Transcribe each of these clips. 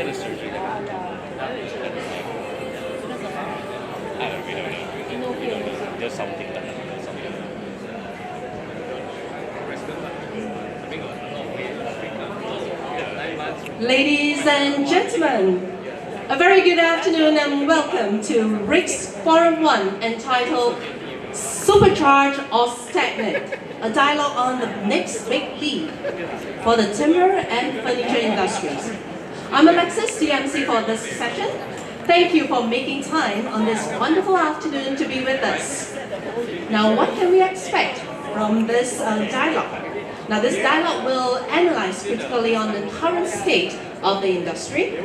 get a surgery? We don't know. Just something like that. Ladies and gentlemen, a very good afternoon and welcome to RiX Forum 1 entitled Supercharge or Stagnate, a dialogue on the next big leap for the timber and furniture industries. I'm Alexis, the MC for this session. Thank you for making time on this wonderful afternoon to be with us. Now, what can we expect from this dialogue? Now, this dialogue will analyze critically on the current state of the industry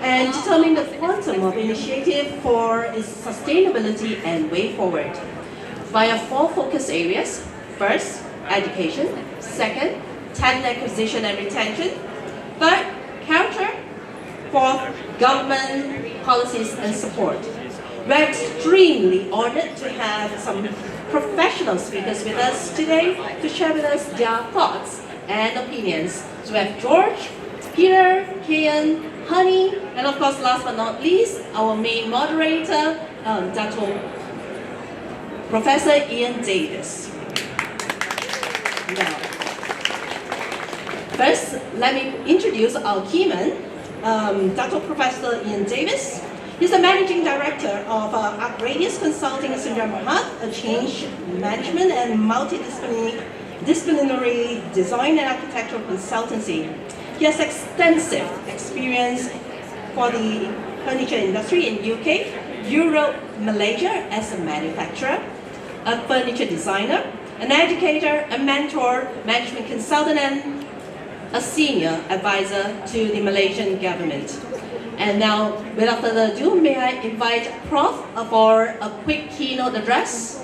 and determine the quantum of initiative for its sustainability and way forward via 4 focus areas. First, education. Second, talent acquisition and retention. Third, culture. Fourth, government policies and support. We're extremely honored to have some professional speakers with us today to share with us their thoughts and opinions. So we have George, Peter, Kian, Honey, and of course, last but not least, our main moderator, Professor Ian Davis. Now, first, let me introduce our keyman, Professor Ian Davis. He's the Managing Director of Radius Consulting in Sdn Bhd, a change management and multidisciplinary design and architectural consultancy. He has extensive experience for the furniture industry in UK, Europe, Malaysia as a manufacturer, a furniture designer, an educator, a mentor, management consultant, and a senior advisor to the Malaysian government. And now, without further ado, may I invite Prof for a quick keynote address?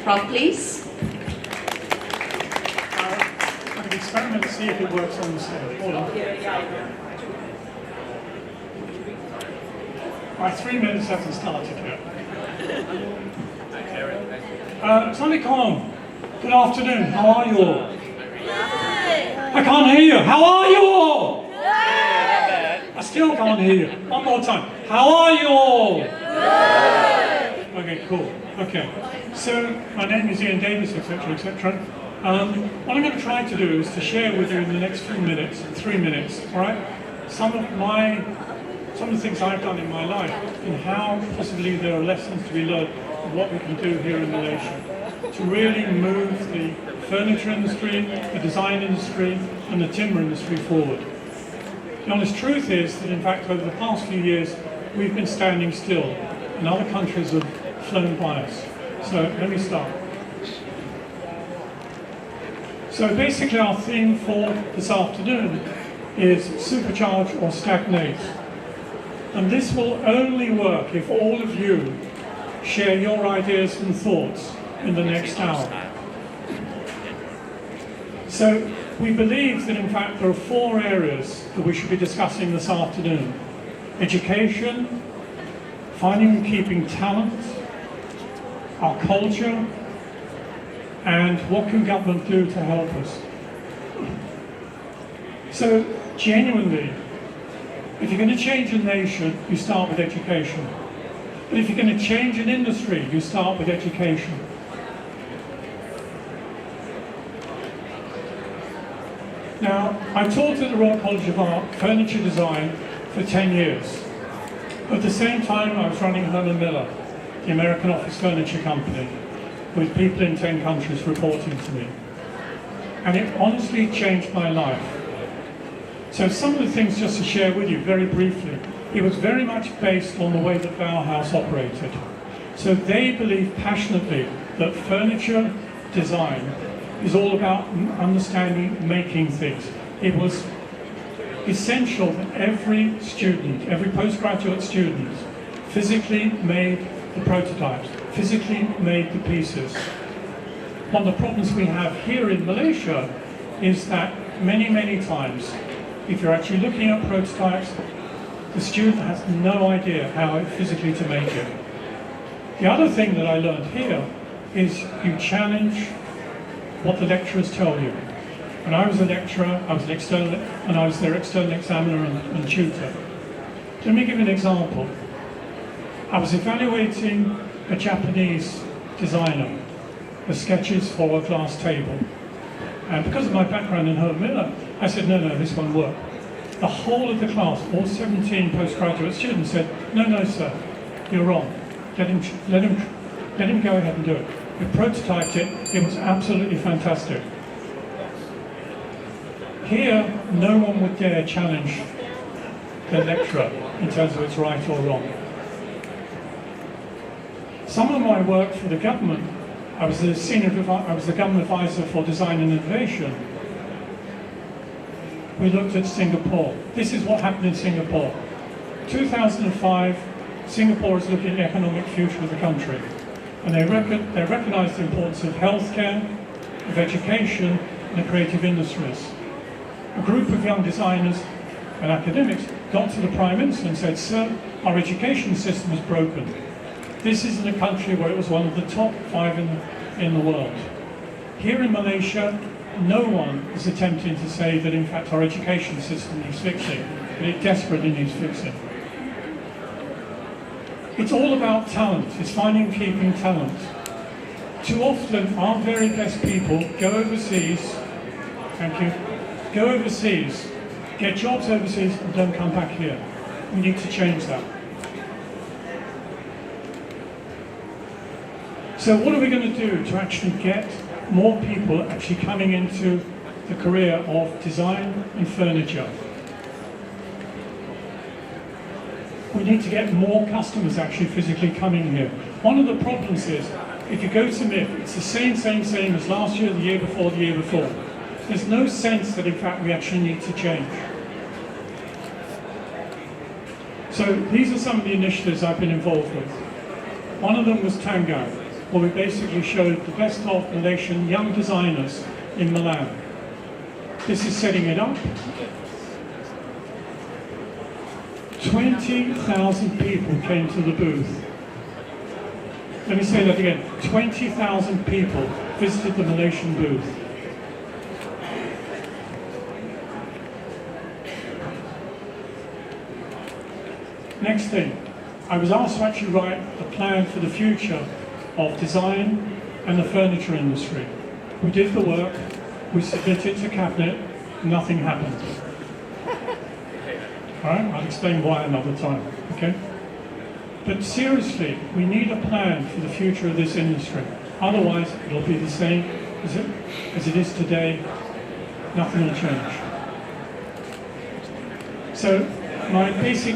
Prof, please. I'm going to experiment to see if it works on the stage. Hold on. My 3 minutes hasn't started yet. Salam. Good afternoon. How are you all? I can't hear you. How are you all? I still can't hear you. One more time. How are you all? Okay, cool. Okay. So, my name is Ian Davis, etc., etc. What I'm going to try to do is to share with you in the next few minutes, 3 minutes, all right, some of the things I've done in my life and how possibly there are lessons to be learned of what we can do here in Malaysia to really move the furniture industry, the design industry, and the timber industry forward. The honest truth is that, in fact, over the past few years, we've been standing still, and other countries have flown by us. So let me start. So basically, our theme for this afternoon is Supercharge or Stagnate. And this will only work if all of you share your ideas and thoughts in the next hour. So we believe that in fact there are 4 areas that we should be discussing this afternoon. Education, finding and keeping talent, our culture, and what can government do to help us. So genuinely, if you're going to change a nation, you start with education. But if you're going to change an industry, you start with education. Now, I taught at the Royal College of Art furniture design for 10 years. At the same time, I was running Herman Miller, the American office furniture company, with people in 10 countries reporting to me. And it honestly changed my life. So some of the things just to share with you very briefly, it was very much based on the way that Bauhaus operated. So they believe passionately that furniture design is all about understanding making things. It was essential that every student, every postgraduate student, physically made the prototypes, physically made the pieces. One of the problems we have here in Malaysia is that many times, if you're actually looking at prototypes, the student has no idea how physically to make it. The other thing that I learned here is you challenge what the lecturers tell you. When I was a lecturer, I was an external, and I was their external examiner and tutor. Let me give you an example. I was evaluating a Japanese designer, the sketches for a glass table. And because of my background in Herman Miller, I said, no, this won't work. The whole of the class, all 17 postgraduate students said, no, sir, you're wrong. Let him go ahead and do it. We prototyped it, it was absolutely fantastic. Here, no one would dare challenge the lecturer in terms of it's right or wrong. Some of my work for the government, I was the government advisor for design and innovation. We looked at Singapore. This is what happened in Singapore. 2005, Singapore is looking at the economic future of the country. And they recognized the importance of healthcare, of education, and the creative industries. A group of young designers and academics got to the Prime Minister and said, sir, our education system is broken. This is in a country where it was one of the top 5 in the world. Here in Malaysia, no one is attempting to say that in fact our education system needs fixing, but it desperately needs fixing. It's all about talent, it's finding and keeping talent. Too often our very best people go overseas, thank you, go overseas, get jobs overseas and don't come back here. We need to change that. So what are we going to do to actually get more people actually coming into the career of design and furniture? We need to get more customers actually physically coming here. One of the problems is, if you go to MIF, it's the same as last year, the year before, the year before. There's no sense that in fact we actually need to change. So these are some of the initiatives I've been involved with. One of them was Tango, where we basically showed the best of Malaysian young designers in Milan. This is setting it up. 20,000 people came to the booth. Let me say that again. 20,000 people visited the Malaysian booth. Next thing, I was asked to actually write a plan for the future of design and the furniture industry. We did the work, we submitted to Cabinet, nothing happened. Alright, I'll explain why another time, okay? But seriously, we need a plan for the future of this industry. Otherwise, it'll be the same as it is today. Nothing will change. So, my basic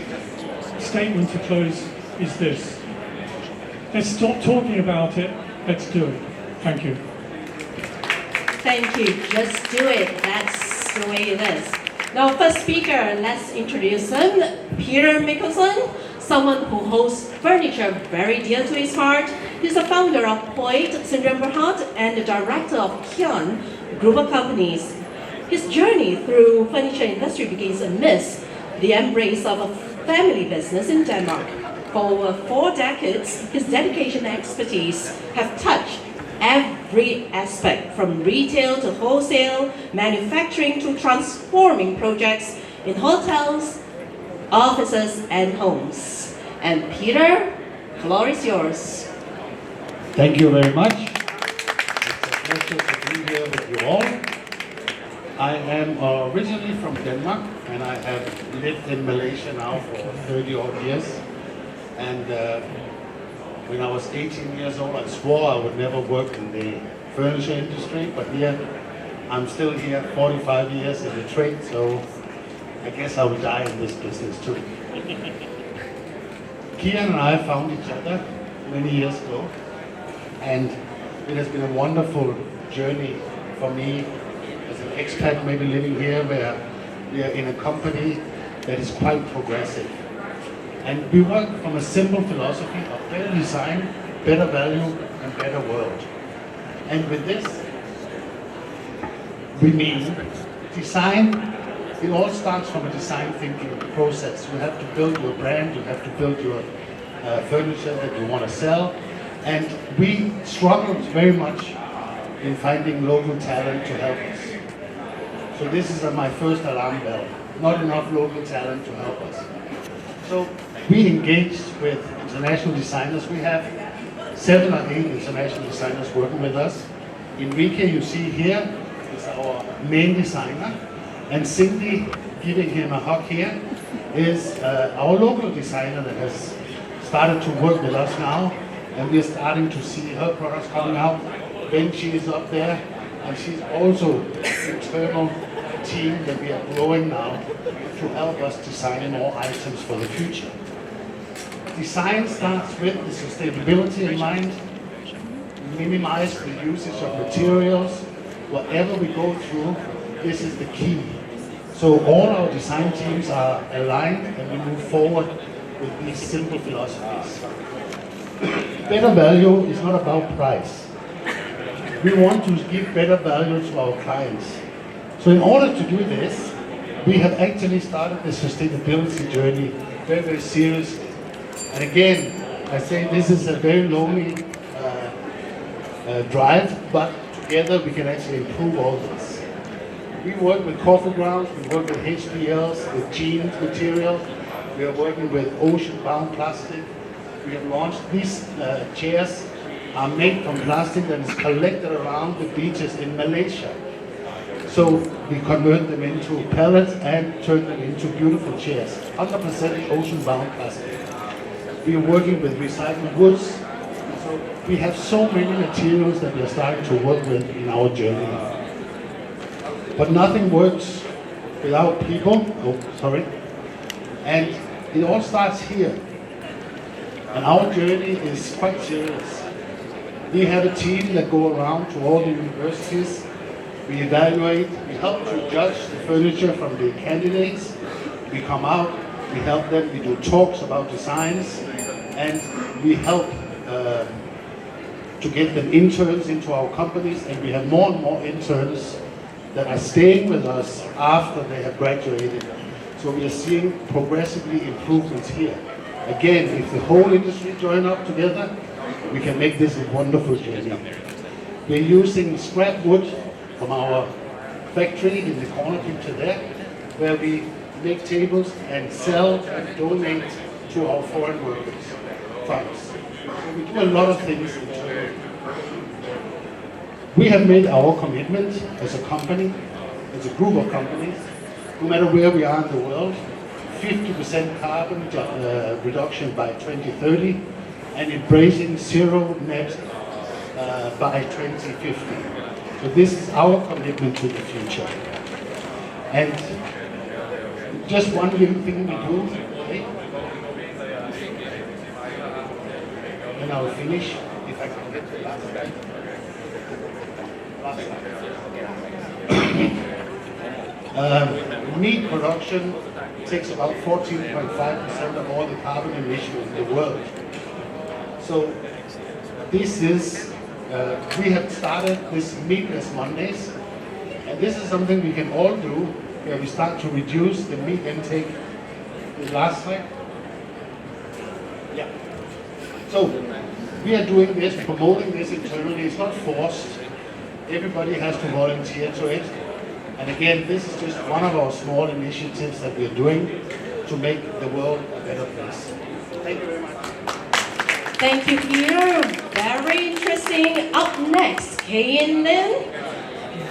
statement to close is this. Let's stop talking about it, let's do it. Thank you. Thank you. Just do it. That's the way it is. Now, first speaker, let's introduce him. Peter Mickelson, someone who holds furniture very dear to his heart. He's the founder of Hoyt Syndrome Berhad and the director of Kian Group of Companies. His journey through furniture industry begins amidst the embrace of a family business in Denmark. For over 4 decades, his dedication and expertise have touched every aspect, from retail to wholesale, manufacturing to transforming projects in hotels, offices, and homes. And Peter, the floor is yours. Thank you very much. It's a pleasure to be here with you all. I am originally from Denmark, and I have lived in Malaysia now for 30 odd years. And when I was 18 years old, I swore I would never work in the furniture industry, but here, I'm still here 45 years in the trade, so I guess I will die in this business too. Kian and I found each other many years ago, and it has been a wonderful journey for me as an expat, maybe living here, where we are in a company that is quite progressive. And we work from a simple philosophy of better design, better value, and better world. And with this, we mean design. It all starts from a design thinking process. You have to build your brand, you have to build your furniture that you want to sell. And we struggled very much in finding local talent to help us. So this is my first alarm bell. Not enough local talent to help us. So we engaged with international designers. We have 7 or 8 international designers working with us. In Reka, you see here, is our main designer. And Cindy, giving him a hug here, is our local designer that has started to work with us now. And we're starting to see her products coming out. Benji is up there. And she's also an internal team that we are growing now to help us design more items for the future. Design starts with the sustainability in mind, minimize the usage of materials. Whatever we go through, this is the key. So all our design teams are aligned and we move forward with these simple philosophies. Better value is not about price. We want to give better value to our clients. So in order to do this, we have actually started the sustainability journey very, very seriously. And again, I say this is a very lonely drive, but together we can actually improve all this. We work with coffee grounds, we work with HPLs, with jeans material, we are working with ocean-bound plastic. We have launched these chairs are made from plastic that is collected around the beaches in Malaysia. So we convert them into pellets and turn them into beautiful chairs, 100% ocean-bound plastic. We are working with recycled woods. So we have so many materials that we are starting to work with in our journey now. But nothing works without people. Oh, sorry. And it all starts here. And our journey is quite serious. We have a team that go around to all the universities. We evaluate, we help to judge the furniture from the candidates. We come out, we help them, we do talks about designs, and we help to get them interns into our companies, and we have more and more interns that are staying with us after they have graduated. So we are seeing progressively improvements here. Again, if the whole industry join up together, we can make this a wonderful journey. We're using scrap wood from our factory in the corner picture there, where we make tables and sell and donate to our foreign workers funds. So we do a lot of things internally. We have made our commitment as a company, as a group of companies, no matter where we are in the world, 50% carbon reduction by 2030 and embracing zero net by 2050. So this is our commitment to the future. And just one little thing we do, okay? And I'll finish, if I can get the last slide. Meat production takes about 14.5% of all the carbon emissions in the world. So this is, we have started this Meatless Mondays, and this is something we can all do, where we start to reduce the meat intake. The last slide. Yeah. So we are doing this, promoting this internally. It's not forced. Everybody has to volunteer to it. And again, this is just one of our small initiatives that we are doing to make the world a better place. Thank you very much. Thank you, Peter. Very interesting. Up next, Kayin Lin.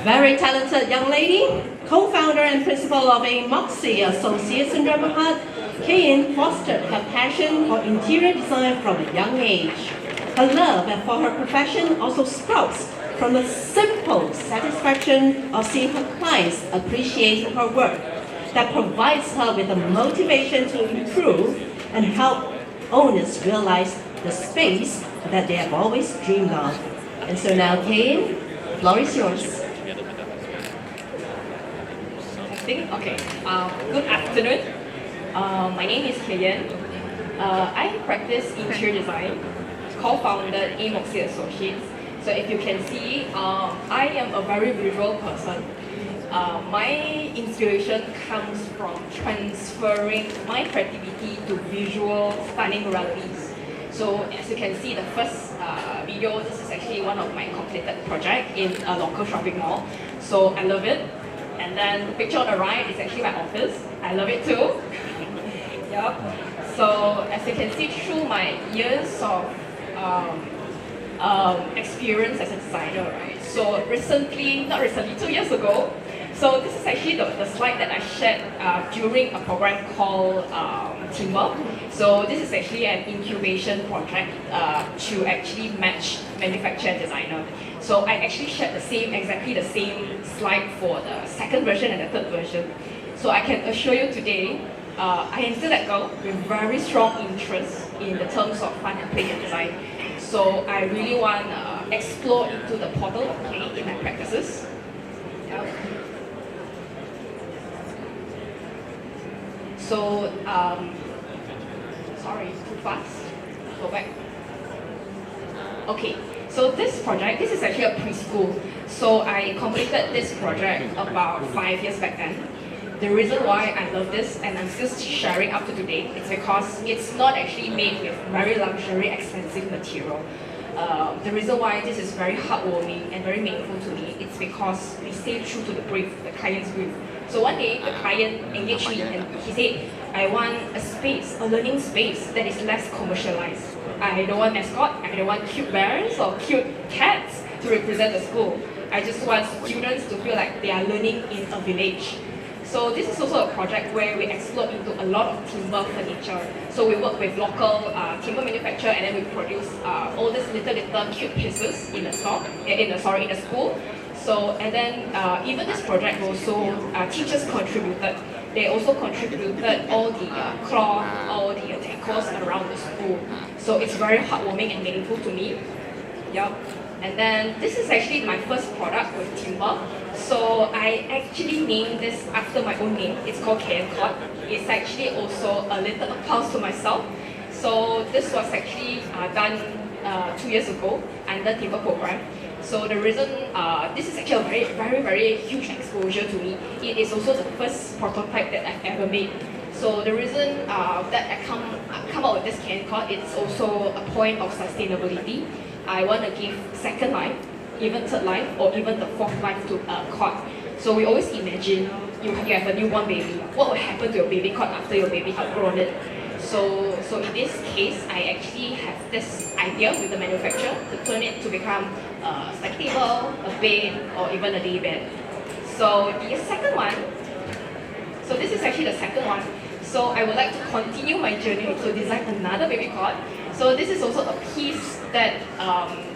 Very talented young lady, co-founder and principal of a Moxie Associates in Ramahat. Kayin fostered her passion for interior design from a young age. Her love for her profession also sprouts from the simple satisfaction of seeing her clients appreciate her work that provides her with the motivation to improve and help owners realize the space that they have always dreamed of. And so now, Kayin, the floor is yours. Okay, good afternoon. My name is Kayin. I practice interior design, co-founded in Moxie Associates. So if you can see, I am a very visual person. My inspiration comes from transferring my creativity to visual stunning realities. So as you can see, the first video, this is actually one of my completed projects in a local shopping mall. So I love it. And then the picture on the right is actually my office. I love it too. Yep. So as you can see through my years of experience as a designer, right? So not recently, 2 years ago. So this is actually the slide that I shared during a program called Timber. So this is actually an incubation project to actually match manufacturer and designer. So I actually shared exactly the same slide for the second version and the third version. So I can assure you today, I am still that girl with very strong interest in the terms of fun and play and design. So I really want to explore into the portal of play in my practices. Yep. So, sorry, too fast. Go back. Okay, so this project, this is actually a preschool. So I completed this project about 5 years back then. The reason why I love this and I'm still sharing up to today is because it's not actually made with very luxury, expensive material. The reason why this is very heartwarming and very meaningful to me is because we stay true to the brief, the client's brief. So one day, the client engaged me and he said, I want a space, a learning space that is less commercialized. I don't want mascot, I don't want cute bears or cute cats to represent the school. I just want students to feel like they are learning in a village. So this is also a project where we explore into a lot of timber furniture. So we work with local timber manufacturer and then we produce all these little cute pieces in the store, in the school. So and then even this project also teachers contributed. They also contributed all the cloth, all the decors around the school. So it's very heartwarming and meaningful to me. Yep. And then this is actually my first product with timber. So I actually named this after my own name. It's called KN Court. It's actually also a little applause to myself. So this was actually done 2 years ago under Timber Programme. So the reason, this is actually a very huge exposure to me. It is also the first prototype that I've ever made. So the reason that I come up with this KN Court, it's also a point of sustainability. I want to give second life, even third life, or even the fourth life to a cot. So we always imagine you have a newborn baby. What will happen to your baby cot after your baby outgrown it? So in this case, I actually have this idea with the manufacturer to turn it to become a stack table, a bed, or even a day bed. So the second one, so this is actually the second one. So I would like to continue my journey to design another baby cot. So this is also a piece that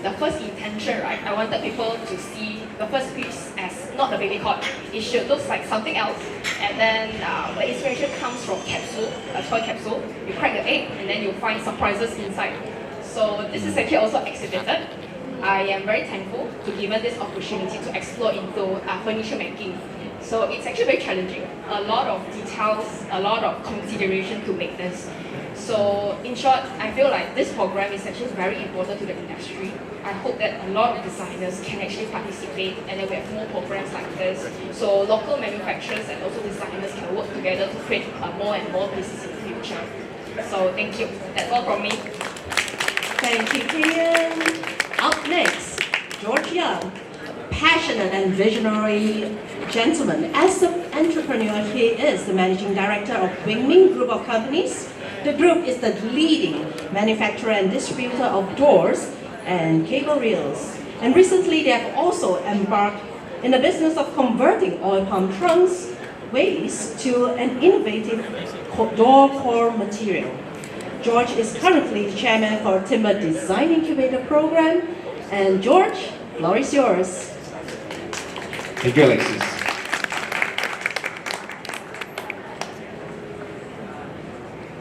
the first intention, right? I wanted people to see the first piece as not the baby cot. It should look like something else. And then the inspiration comes from capsule, a toy capsule. You crack the egg and then you find surprises inside. So this is actually also exhibited. I am very thankful to be given this opportunity to explore into furniture making. So it's actually very challenging. A lot of details, a lot of consideration to make this. So in short, I feel like this program is actually very important to the industry. I hope that a lot of designers can actually participate and then we have more programs like this. So local manufacturers and also designers can work together to create more and more pieces in the future. So thank you. That's all from me. Thank you, Kian. Up next, George Young. Passionate and visionary gentleman. As an entrepreneur, he is the managing director of Wingming Group of Companies. The group is the leading manufacturer and distributor of doors and cable reels. And recently, they have also embarked in the business of converting oil palm trunks waste to an innovative door core material. George is currently the chairman for TIMB3R Design Incubator Programme. And George, floor is yours. Thank you, Alexis.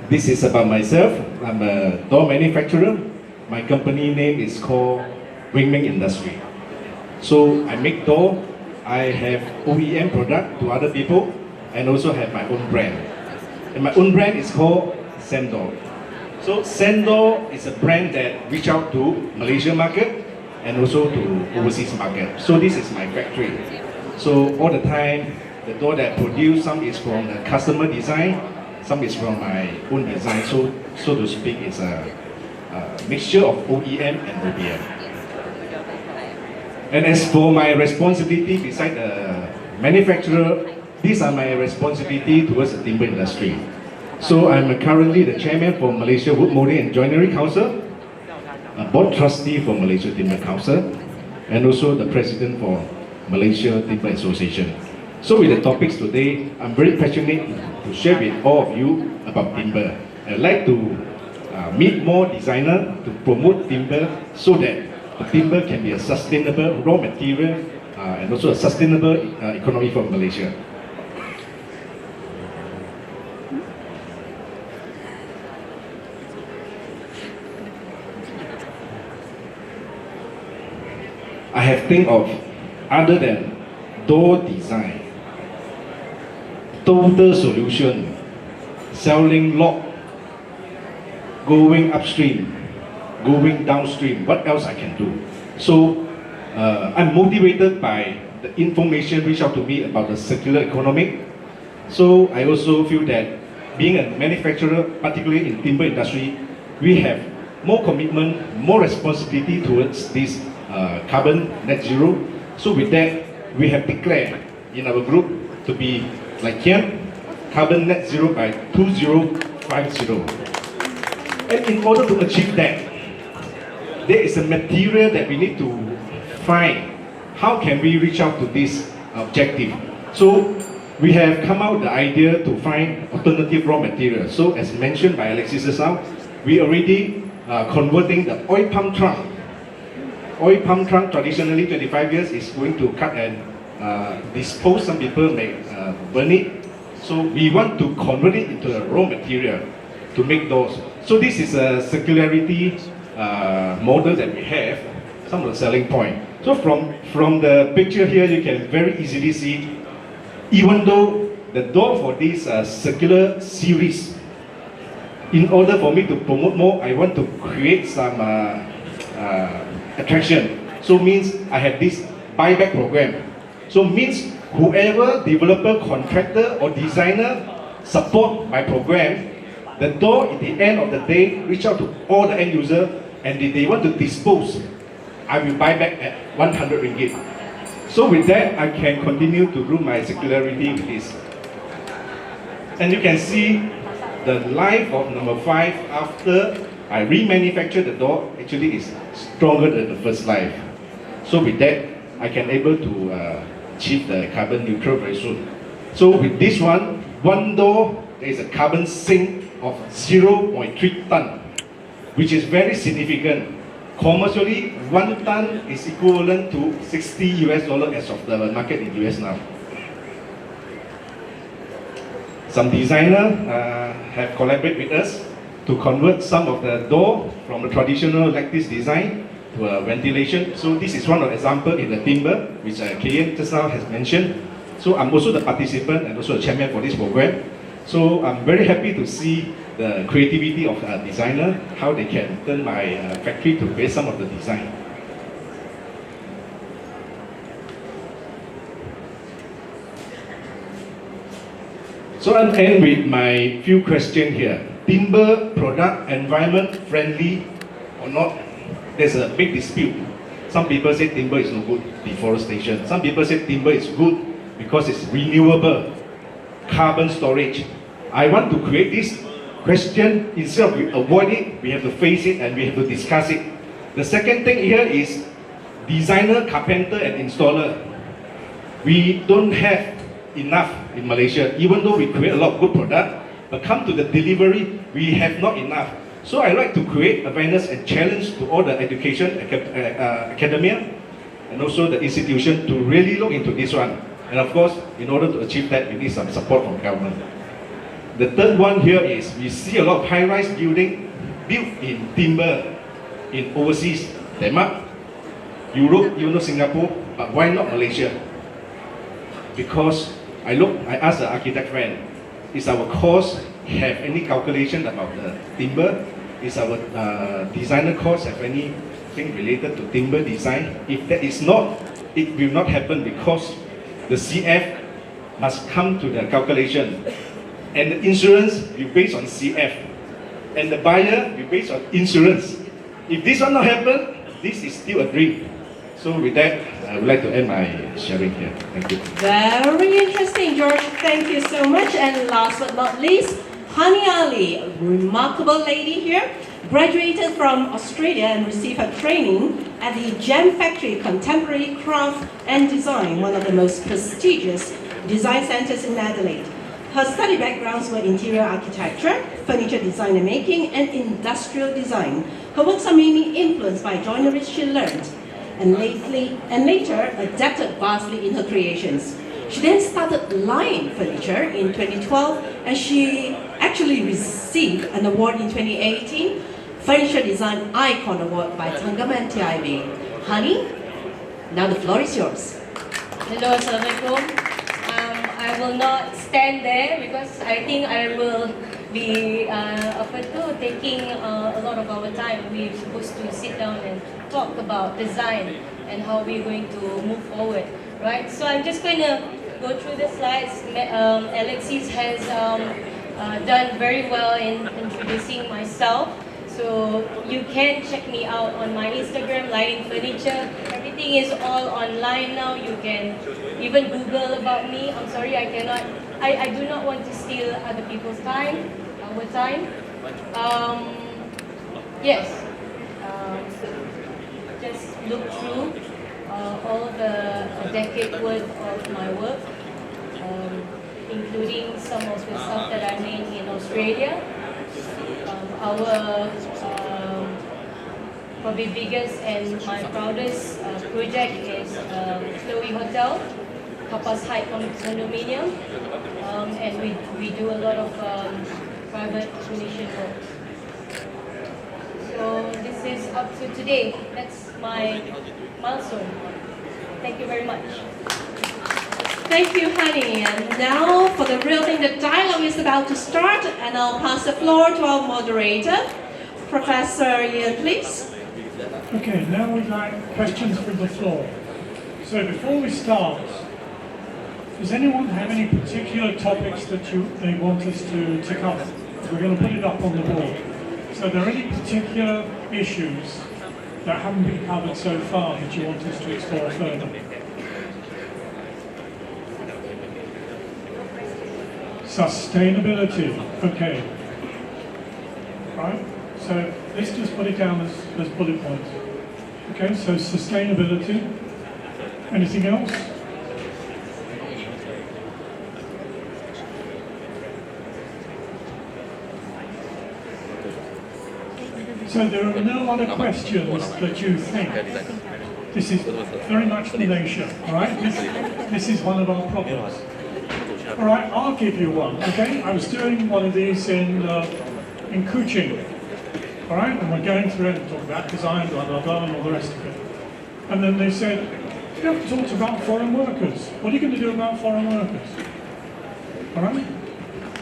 This is about myself. I'm a door manufacturer. My company name is called Wingming Industry. So I make door. I have OEM product to other people and also have my own brand. And my own brand is called Sandor. So Sandor is a brand that reach out to Malaysian market and also to overseas market. So this is my factory. So all the time, the door that I produce, some is from the customer design, some is from my own design. So to speak, it's a mixture of OEM and ODM. And as for my responsibility beside the manufacturer, these are my responsibility towards the timber industry. So I'm currently the chairman for Malaysia Wood Molding and Joinery Council, a board trustee for Malaysia Timber Council, and also the president for Malaysia Timber Association. So with the topics today, I'm very passionate to share with all of you about timber. I'd like to meet more designers to promote timber so that the timber can be a sustainable raw material and also a sustainable economy for Malaysia. I have think of other than door design, total solution, selling log, going upstream, going downstream, what else I can do. So I'm motivated by the information reached out to me about the circular economy. So I also feel that being a manufacturer, particularly in timber industry, we have more commitment, more responsibility towards this carbon net zero. So with that, we have declared in our group to be like here, carbon net zero by 2050. And in order to achieve that, there is a material that we need to find. How can we reach out to this objective? So we have come out the idea to find alternative raw materials. So as mentioned by Alexis just now, we already converting the oil palm trunk. Oil palm trunk traditionally 25 years is going to cut and dispose. Some people may burn it. So we want to convert it into a raw material to make doors. So this is a circularity model that we have, some of the selling point. So from the picture here, you can very easily see, even though the door for this circular series, in order for me to promote more, I want to create some attraction. So means I have this buyback program. So means whoever developer, contractor or designer support my program, the door at the end of the day reach out to all the end user, and if they want to dispose, I will buy back at 100 ringgit. So with that, I can continue to do my circularity with this. And you can see the life of number 5 after I remanufacture the door actually is stronger than the first life. So with that, I can able to achieve the carbon neutral very soon. So with this one door, there is a carbon sink of 0.3 ton, which is very significant. Commercially, 1 ton is equivalent to $60 as of the market in US now. Some designers have collaborated with us to convert some of the door from a traditional lattice design to a ventilation. So this is one of the example in the timber, which Kayan just now has mentioned. So I'm also the participant and also a chairman for this program. So I'm very happy to see the creativity of a designer, how they can turn my factory to create some of the design. So I'll end with my few questions here. Timber product environment friendly or not? There's a big dispute. Some people say timber is no good, deforestation. Some people say timber is good because it's renewable, carbon storage. I want to create this question, instead of avoid it, we have to face it and we have to discuss it. The second thing here is designer, carpenter and installer. We don't have enough in Malaysia, even though we create a lot of good product, but come to the delivery, we have not enough. So I like to create awareness and challenge to all the education, academia, and also the institution to really look into this one. And of course, in order to achieve that, we need some support from government. The third one here is, we see a lot of high-rise building built in timber in overseas, Denmark, Europe, even though Singapore, but why not Malaysia? Because I asked the architect friend, is our cost have any calculation about the timber? Is our designer cost have anything related to timber design? If that is not, it will not happen because the CF must come to the calculation. And the insurance will based on CF. And the buyer will based on insurance. If this will not happen, this is still a dream. So with that, I would like to end my sharing here. Thank you. Very interesting, George. Thank you so much. And last but not least, Hani Ali, a remarkable lady here, graduated from Australia and received her training at the Gem Factory Contemporary Craft and Design, one of the most prestigious design centers in Adelaide. Her study backgrounds were interior architecture, furniture design and making, and industrial design. Her works are mainly influenced by joinery she learned, and later adapted vastly in her creations. She then started Lion Furniture in 2012, and she actually received an award in 2018, Furniture Design Icon Award by Thanggam and TIB. Hani, now the floor is yours. Hello, Assalamualaikum. I will not stand there because I think I will be taking a lot of our time. We're supposed to sit down and talk about design and how we're going to move forward, right? So I'm just going to go through the slides. Alexis has done very well in introducing myself. So you can check me out on my Instagram, Lion Furniture. Everything is all online now. You can even Google about me. I'm sorry, I cannot. I do not want to steal other people's time, our time. Yes. Just look through all the decade worth of my work, including some of the stuff that I made in Australia. Our probably biggest and my proudest project is Chloe Hotel, Kapas Height condominium, and we do a lot of private accommodation work. So this is up to today. That's my milestone. Thank you very much. Thank you, Hani. And now for the real thing, the dialogue is about to start, and I'll pass the floor to our moderator, Professor Ian, please. Okay, now we'd like questions from the floor. So before we start, does anyone have any particular topics that they want us to cover? We're going to put it up on the board. So are there any particular issues that haven't been covered so far that you want us to explore further? Sustainability, okay. Right, so let's just put it down as bullet points. Okay, so sustainability. Anything else? So there are no other questions that you think. This is very much Malaysia, all right? This is one of our problems. All right, I'll give you one, okay? I was doing one of these in Kuching, all right? And we're going through it and talking about design, blah, blah, blah, and all the rest of it. And then they said, you haven't talked about foreign workers. What are you going to do about foreign workers? All right?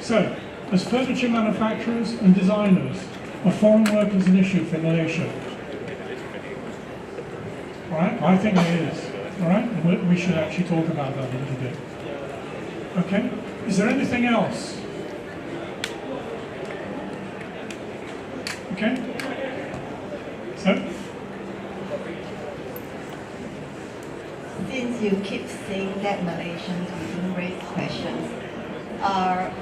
So, as furniture manufacturers and designers, are foreign workers an issue for Malaysia? All right? I think it is. All right? And we should actually talk about that a little bit. Okay? Is there anything else? Okay? So? Since you keep saying that Malaysians we don't raise questions,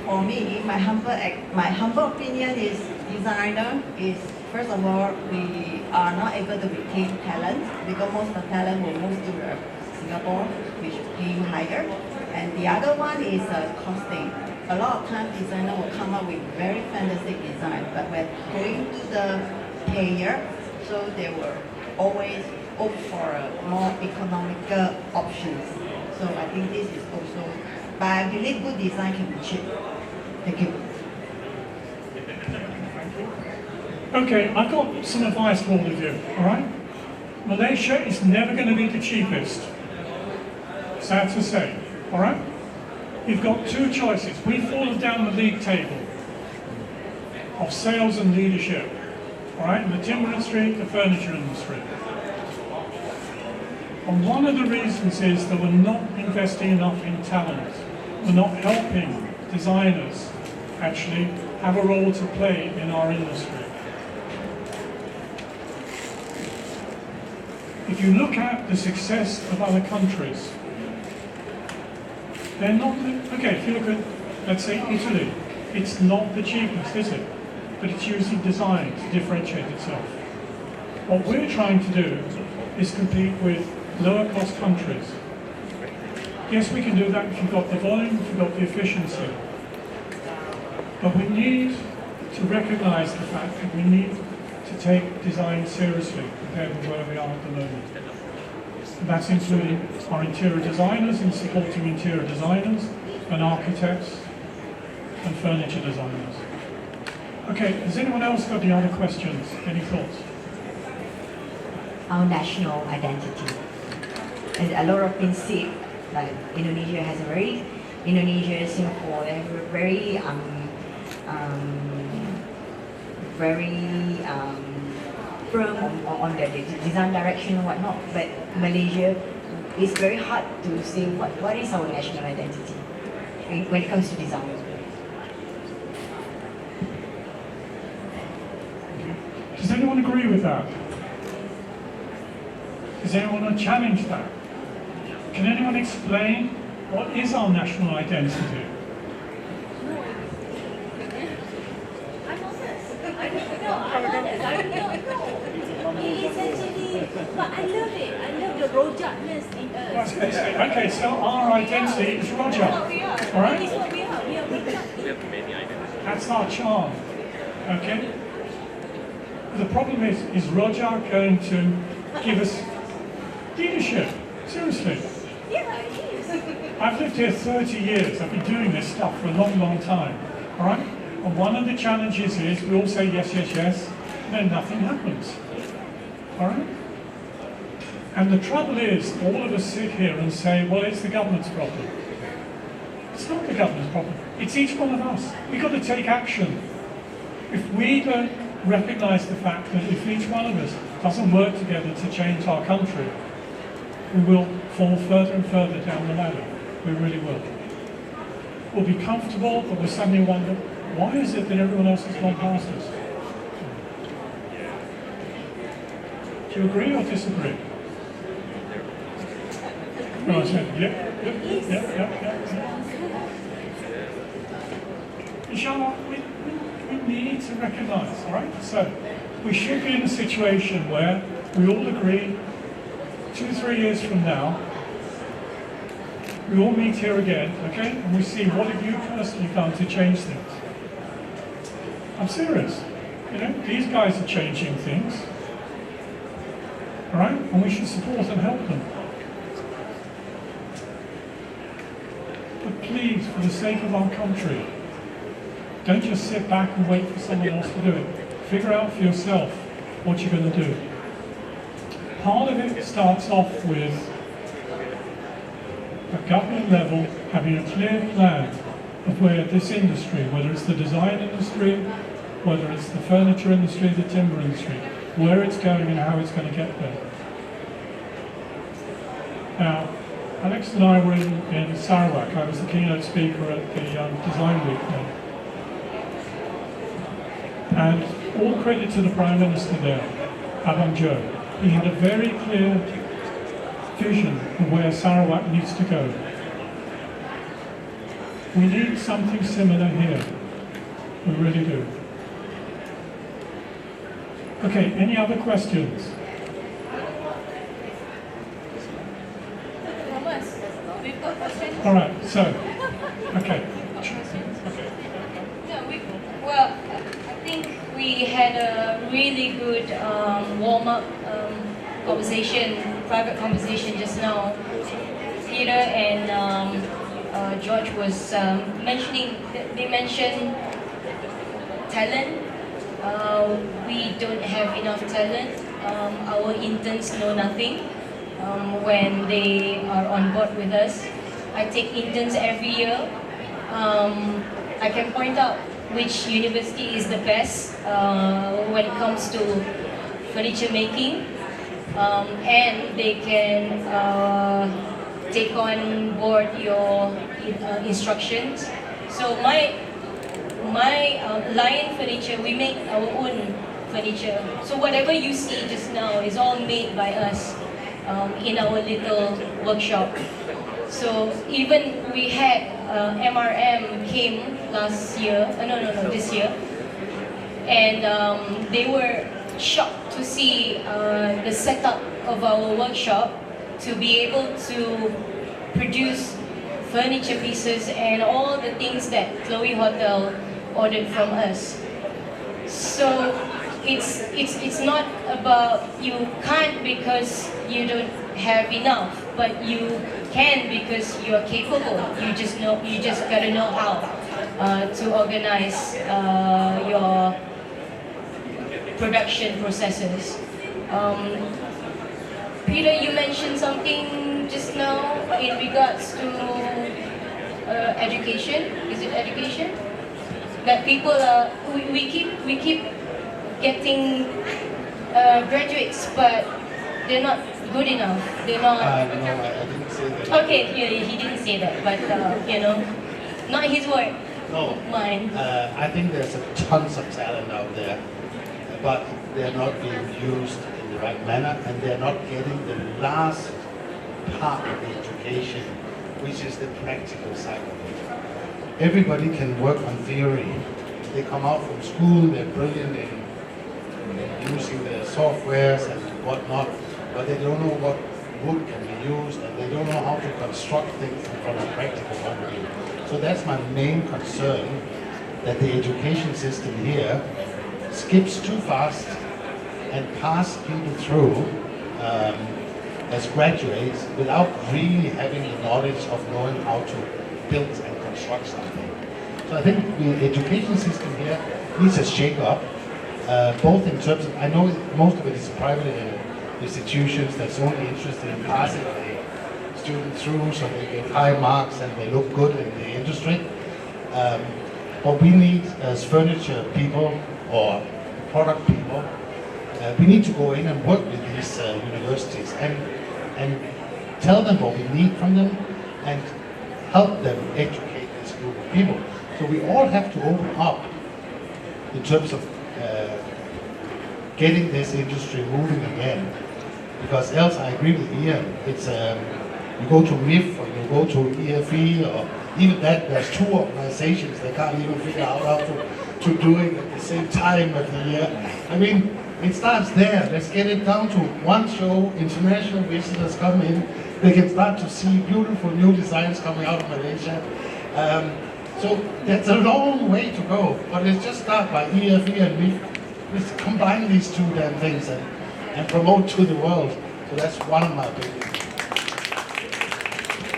for me, my humble opinion is designer is, first of all, we are not able to retain talent because most of the talent will move to Singapore, which is paying higher. And the other one is costing. A lot of times designer will come up with very fantastic design, but when going to the payer, so they will always opt for more economical options. So I think this is also, but I believe good design can be cheap. Thank you. Okay, I've got some advice for all of you, all right? Malaysia is never going to be the cheapest. Sad to say, all right? You've got two choices. We've fallen down the league table of sales and leadership, all right? In the timber industry, the furniture industry. And one of the reasons is that we're not investing enough in talent. We're not helping designers actually have a role to play in our industry. If you look at the success of other countries, they're not, okay, if you look at, let's say, Italy, it's not the cheapest, is it? But it's using design to differentiate itself. What we're trying to do is compete with lower cost countries. Yes, we can do that if you've got the volume, if you've got the efficiency. But we need to recognize the fact that we need to take design seriously compared with where we are at the moment. And that's including our interior designers in supporting interior designers and architects and furniture designers. Okay, has anyone else got any other questions? Any thoughts? Our national identity. And a lot of things see, like Indonesia has a very, Indonesia, Singapore, they have a very, firm on the design direction and whatnot. But Malaysia, it's very hard to say what is our national identity when it comes to design. Does anyone agree with that? Does anyone want to challenge that? Can anyone explain what is our national identity? But I love it. I love the rojakness in us. Okay, so our identity is Rojak. All right? That is what we are. We are rojak. We have many identities. That's our charm. Okay? The problem is Rojak going to give us leadership? Seriously. Yeah, it is. I've lived here 30 years. I've been doing this stuff for a long, long time. All right? And one of the challenges is we all say yes, yes, yes, and then nothing happens. All right? And the trouble is, all of us sit here and say, well, it's the government's problem. It's not the government's problem. It's each one of us. We've got to take action. If we don't recognise the fact that if each one of us doesn't work together to change our country, we will fall further and further down the ladder. We really will. We'll be comfortable, but we'll suddenly wonder, why is it that everyone else has gone past us? Do you agree or disagree? No, I said, yeah. Inshallah, we need to recognise, all right? So, we should be in a situation where we all agree 2-3 years from now, we all meet here again, okay? And we see what have you personally done to change things. I'm serious. You know, these guys are changing things. All right? And we should support and help them. But please, for the sake of our country, don't just sit back and wait for someone else to do it. Figure out for yourself what you're going to do. Part of it starts off with a government level having a clear plan of where this industry, whether it's the design industry, whether it's the furniture industry, the timber industry, where it's going and how it's going to get there. Now, Alex and I were in Sarawak. I was the keynote speaker at the Design Week there. And all credit to the Prime Minister there, Abang Joe. He had a very clear vision of where Sarawak needs to go. We need something similar here. We really do. Okay, any other questions? Thomas, we've got questions. All right, so, okay. Well, I think we had a really good warm-up conversation, private conversation just now. Peter and George was mentioning, they mentioned talent. We don't have enough talent. Our interns know nothing when they are on board with us. I take interns every year. I can point out which university is the best when it comes to furniture making, and they can take on board your instructions. So my Lion Furniture, we make our own furniture. So whatever you see just now is all made by us. in our little workshop. So even we had MRM came last year, this year, and they were shocked to see the setup of our workshop, to be able to produce furniture pieces and all the things that Chloe Hotel ordered from us. So it's not about you can't because you don't have enough, but you can because you are capable. You just gotta know how to organize your production processes. Peter, you mentioned something just now in regards to education. Is it education? That people we keep getting graduates, but they're not good enough. They're not. No, I didn't say that. Okay, yeah, he didn't say that, but not his word. No. Mine. I think there's tons of talent out there, but they're not being used in the right manner, and they're not getting the last part of the education, which is the practical side of it. Everybody can work on theory. They come out from school, they're brilliant in using the softwares and whatnot, but they don't know what wood can be used, and they don't know how to construct things from a practical point of view. So that's my main concern, that the education system here skips too fast and passes people through as graduates without really having the knowledge of knowing how to build and construct something. So I think the education system here needs a shake-up, both in terms of, I know most of it is private institutions that's only interested in passing the student through so they get high marks and they look good in the industry. But we need, as furniture people or product people, we need to go in and work with these universities and tell them what we need from them and help them educate this group of people. So we all have to open up in terms of getting this industry moving again, because else I agree with Ian, it's you go to MIF or you go to EFE or even that, there's two organizations that can't even figure out how to do it at the same time of the year. I mean, it starts there. Let's get it down to one show, international visitors come in, they can start to see beautiful new designs coming out of Malaysia. So that's a long way to go, but let's just start by EFE and MIF. Let's combine these two damn things and promote to the world. So that's one of my opinions.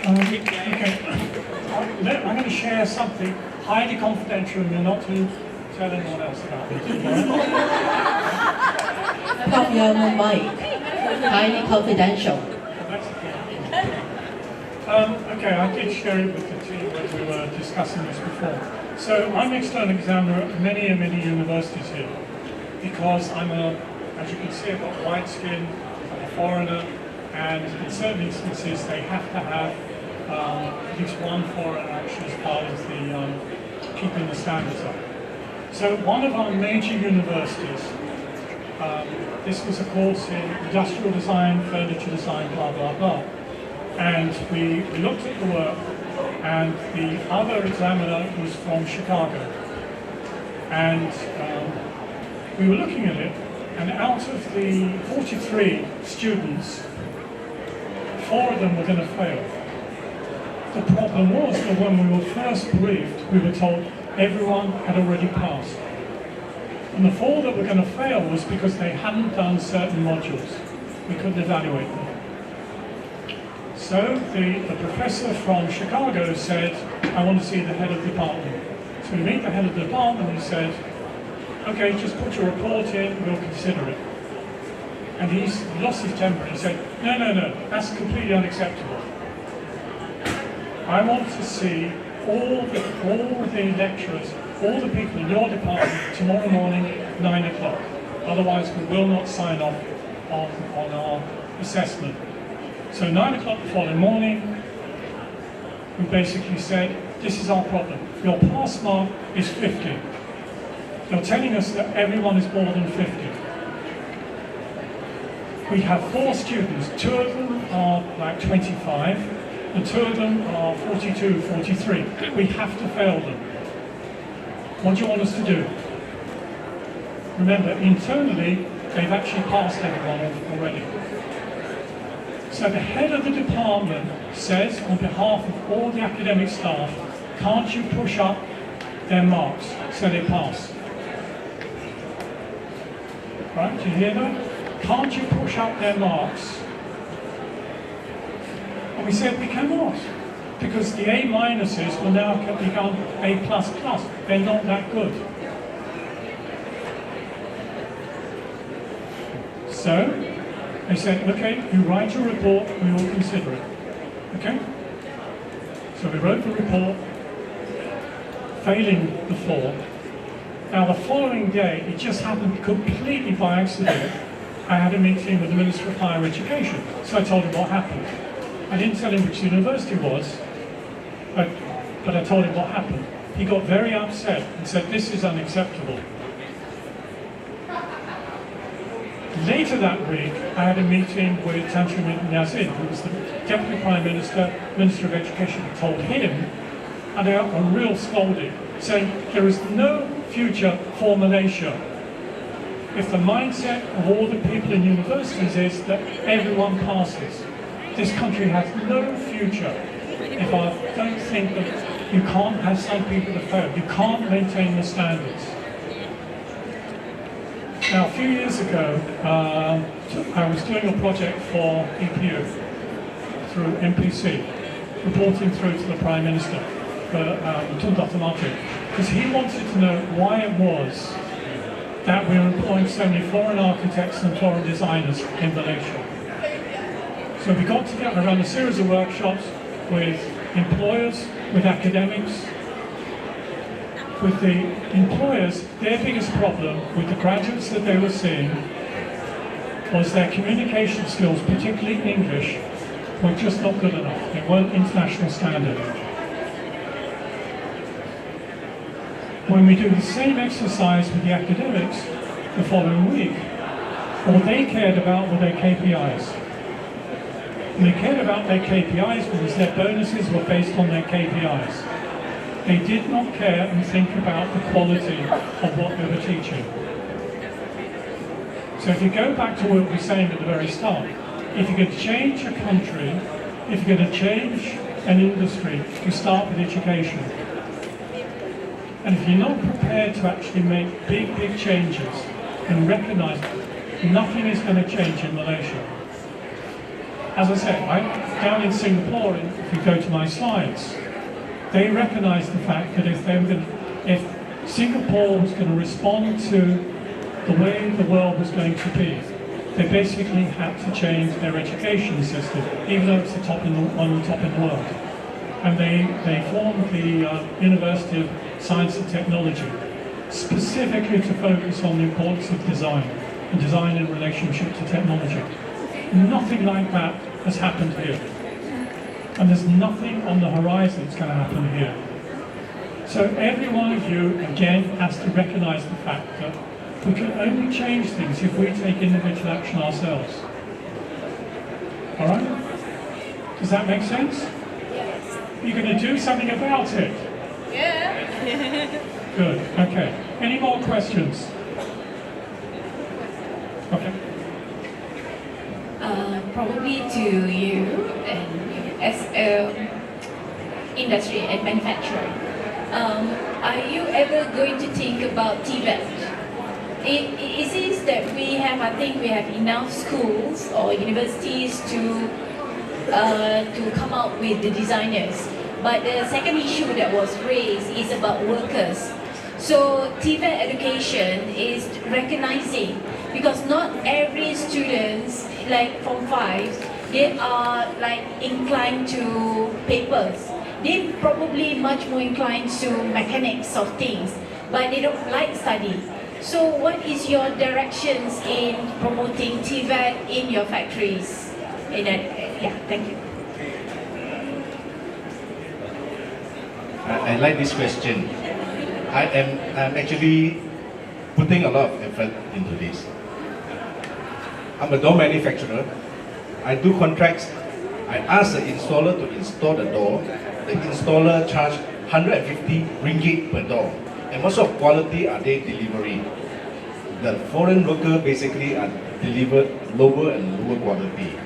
Okay. I'm going to share something highly confidential and you're not to tell anyone else about it. Pop your mic. Highly confidential. Okay, I did share it with the team when we were discussing this before. So I'm external examiner at many universities here because I'm as you can see, I've got white skin, I'm a foreigner, and in certain instances they have to have at least one foreigner actually as part of the keeping the standards up. So one of our major universities, this was a course in industrial design, furniture design, blah, blah, blah. And we looked at the work, and the other examiner was from Chicago. And we were looking at it, and out of the 43 students, 4 of them were going to fail. The problem was that when we were first briefed, we were told everyone had already passed. And the 4 that were going to fail was because they hadn't done certain modules. We couldn't evaluate them. So the professor from Chicago said, I want to see the head of the department. So we meet the head of the department, he said, okay, just put your report in, we'll consider it. And he lost his temper and he said, no, that's completely unacceptable. I want to see all the lecturers, all the people in your department tomorrow morning, 9 o'clock. Otherwise we will not sign off on our assessment. So 9 o'clock the following morning, we basically said, this is our problem. Your pass mark is 50. You're telling us that everyone is more than 50. We have 4 students, 2 of them are like 25, and 2 of them are 42, 43. We have to fail them. What do you want us to do? Remember, internally, they've actually passed everyone already. So the head of the department says, on behalf of all the academic staff, can't you push up their marks so they pass? Right, do you hear that? Can't you push up their marks? And we said we cannot, because the A minuses will now become A++. They're not that good. So they said, okay, you write a report, we will consider it. Okay? So we wrote the report, failing the 4. Now the following day, it just happened completely by accident. I had a meeting with the Minister of Higher Education, so I told him what happened. I didn't tell him which university it was, but I told him what happened. He got very upset and said, this is unacceptable. Later that week, I had a meeting with Tan Sri Nazin, who was the Deputy Prime Minister, Minister of Education. I told him, and I got a real scolding, saying there is no future for Malaysia if the mindset of all the people in universities is that everyone passes. This country has no future if I don't think that you can't have some people that fail. You can't maintain the standards. Now, a few years ago, I was doing a project for EPU through MPC, reporting through to the Prime Minister, Tun Dr. Martin, because he wanted to know why it was that we were employing so many foreign architects and foreign designers in Malaysia. So we got together around a series of workshops with employers, with academics. With the employers, their biggest problem with the graduates that they were seeing was their communication skills, particularly English, were just not good enough. They weren't international standard. When we do the same exercise with the academics the following week, all they cared about were their KPIs. And they cared about their KPIs because their bonuses were based on their KPIs. They did not care and think about the quality of what they were teaching. So if you go back to what we were saying at the very start, if you're going to change a country, if you're going to change an industry, you start with education. And if you're not prepared to actually make big changes and recognize nothing is going to change in Malaysia. As I said, down in Singapore, if you go to my slides, they recognized the fact that if Singapore was going to respond to the way the world was going to be, they basically had to change their education system, even though it's one of the top in the world. And they formed the University of Science and Technology, specifically to focus on the importance of design, and design in relationship to technology. Nothing like that has happened here. And there's nothing on the horizon that's going to happen here. So every one of you, again, has to recognize the fact that we can only change things if we take individual action ourselves. All right? Does that make sense? You're going to do something about it? Yeah. Good, okay. Any more questions? Okay. Probably to you and as industry and manufacturer, are you ever going to think about TVET? It seems that I think we have enough schools or universities to come out with the designers. But the second issue that was raised is about workers. So TVET education is recognizing, because not every students, like Form 5, they are like inclined to papers. They're probably much more inclined to mechanics of things, but they don't like study. So what is your directions in promoting TVET in your factories? Yeah, thank you. I like this question. I'm actually putting a lot of effort into this. I'm a door manufacturer. I do contracts. I ask the installer to install the door. The installer charge 150 ringgit per door. And what sort of quality are they delivering? The foreign worker basically are delivered lower and lower quality.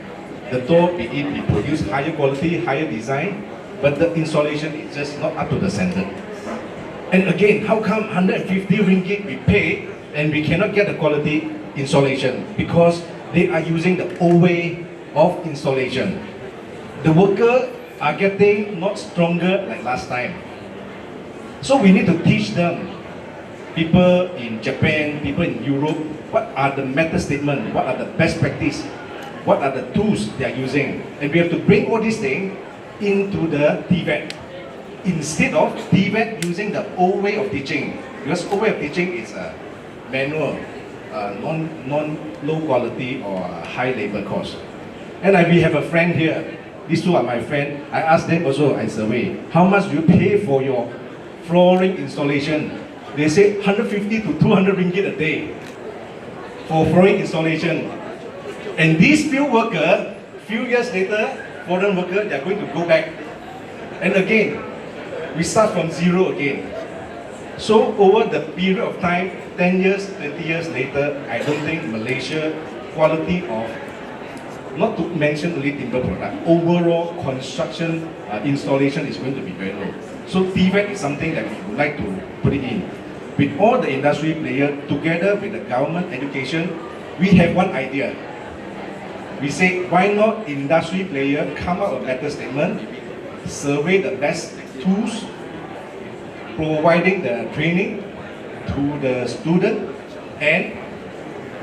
The door, be produced higher quality, higher design, but the installation is just not up to the standard. And again, how come 150 ringgit we pay and we cannot get the quality installation? Because they are using the old way of installation. The workers are getting not stronger like last time. So we need to teach them, people in Japan, people in Europe, what are the method statements, what are the best practice, what are the tools they are using. And we have to bring all these things into the TVET. Instead of TVET using the old way of teaching. Because old way of teaching is a manual, non-low quality or high labor cost. And we have a friend here. These two are my friends. I asked them also, I survey, how much do you pay for your flooring installation? They say 150 to 200 ringgit a day for flooring installation. And these field workers, few years later, foreign workers, they are going to go back. And again, we start from zero again. So over the period of time, 10 years, 20 years later, I don't think Malaysia quality of, not to mention only timber product, overall construction installation is going to be very low. So TVET is something that we would like to put it in. With all the industry players, together with the government education, we have one idea. We say, why not industry player come up with a better statement, survey the best tools, providing the training to the student, and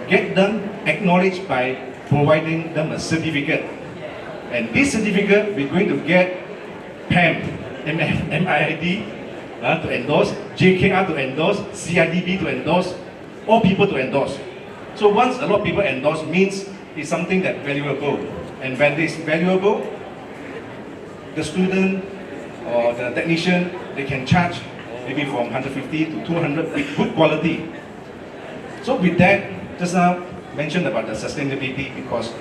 get them acknowledged by providing them a certificate. And this certificate, we're going to get PAM, MIID to endorse, JKR to endorse, CIDB to endorse, all people to endorse. So once a lot of people endorse means it's something that's valuable. And when it's valuable, the student or the technician, they can charge maybe from 150 to 200 with good quality. So with that, just now mentioned about the sustainability, because